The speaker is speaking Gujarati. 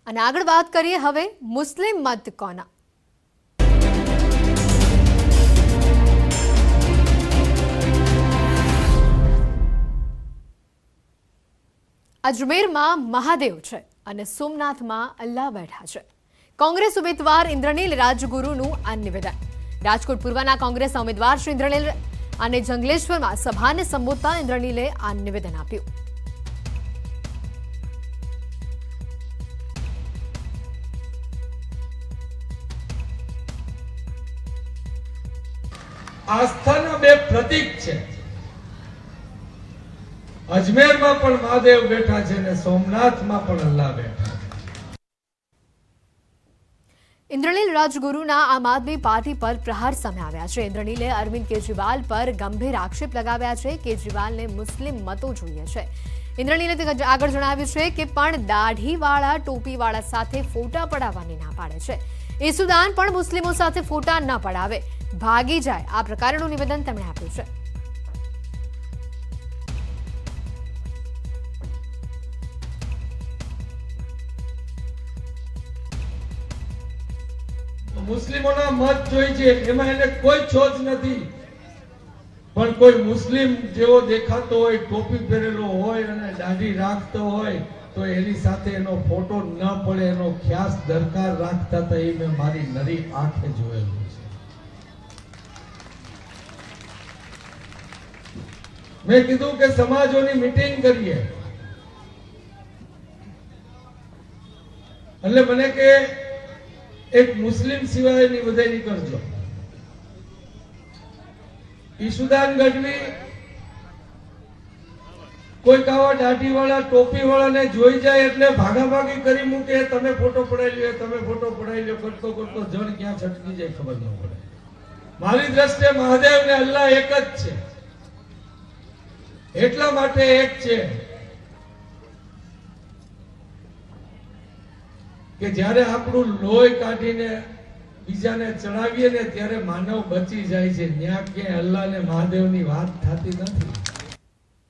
અને આગળ વાત કરીએ હવે મુસ્લિમ મત કોના। અજમેરમાં મહાદેવ છે અને સોમનાથમાં અલ્લાહ બેઠા છે। કોંગ્રેસ ઉમેદવાર ઇન્દ્રનીલ રાજગુરુનું આ નિવેદન। રાજકોટ પૂર્વના કોંગ્રેસ ઉમેદવાર શ્રી ઇન્દ્રનીલ અને જંગલેશ્વરમાં સભાને સંબોધતા ઇન્દ્રનીલે આ નિવેદન આપ્યું। આસ્થાના બે પ્રતીક છે। અજમેરમાં પણ મહાદેવ બેઠા છે અને સોમનાથમાં પણ અલ્લાહ બેઠા છે। ઇન્દ્રનીલ રાજગુરુના આમ આદમી પાર્ટી પર પ્રહાર સામે આવ્યા છે। ઇન્દ્રનીલે અરવિંદ કેજરીવાલ પર ગંભીર આક્ષેપ લગાવ્યા છે। કેજરીવાલને મુસ્લિમ મતો જોઈએ છે। ઇન્દ્રનીલે આગળ જણાવ્યું છે કે પણ દાઢીવાળા ટોપીવાળા સાથે ફોટા પડાવવાની ના પાડે છે। ઈસુદાન પણ મુસ્લિમો સાથે ફોટા ન પડાવે, ભાગી જાય, આ પ્રકારનું નિવેદન તેમણે આપ્યું છે। મુસ્લિમોના મત જોઈ છે, એમાં એને કોઈ છોજ નથી, પણ કોઈ મુસ્લિમ જેવો દેખાતો હોય, ટોપી પહેરેલો હોય અને દાઢી રાખતો હોય તો એની સાથે એનો ફોટો ન પડે એનો ખ્યાસ દરકાર રાખતા હતા। એ મેં મારી નરી આંખે જોયેલું છે। મેં કીધું કે સમાજોની મીટિંગ કરીએ એટલે મને કે એક મુસ્લિમ સિવાયની બધાની કરજો। ઈસુદાન ગઢવી કોઈ આવા દાઢીવાળા ટોપીવાળાને જોઈ જાય એટલે ભાગાભાગી કરી મૂકે, તમે ફોટો પડાવી લ્યો, તમે ફોટો પડાવી લ્યો, કરતો કરતો જણ ક્યાં છટકી જાય ખબર ન પડે। મારી દ્રષ્ટિએ મહાદેવ ને અલ્લાહ એક જ છે, એટલા માટે એક છે કે જ્યારે આપણું લોહી કાઢીને બીજાને ચડાવીએ ને ત્યારે માનવ બચી જાય છે। ત્યાં ક્યાંય અલ્લાહ ને મહાદેવની વાત થતી નથી।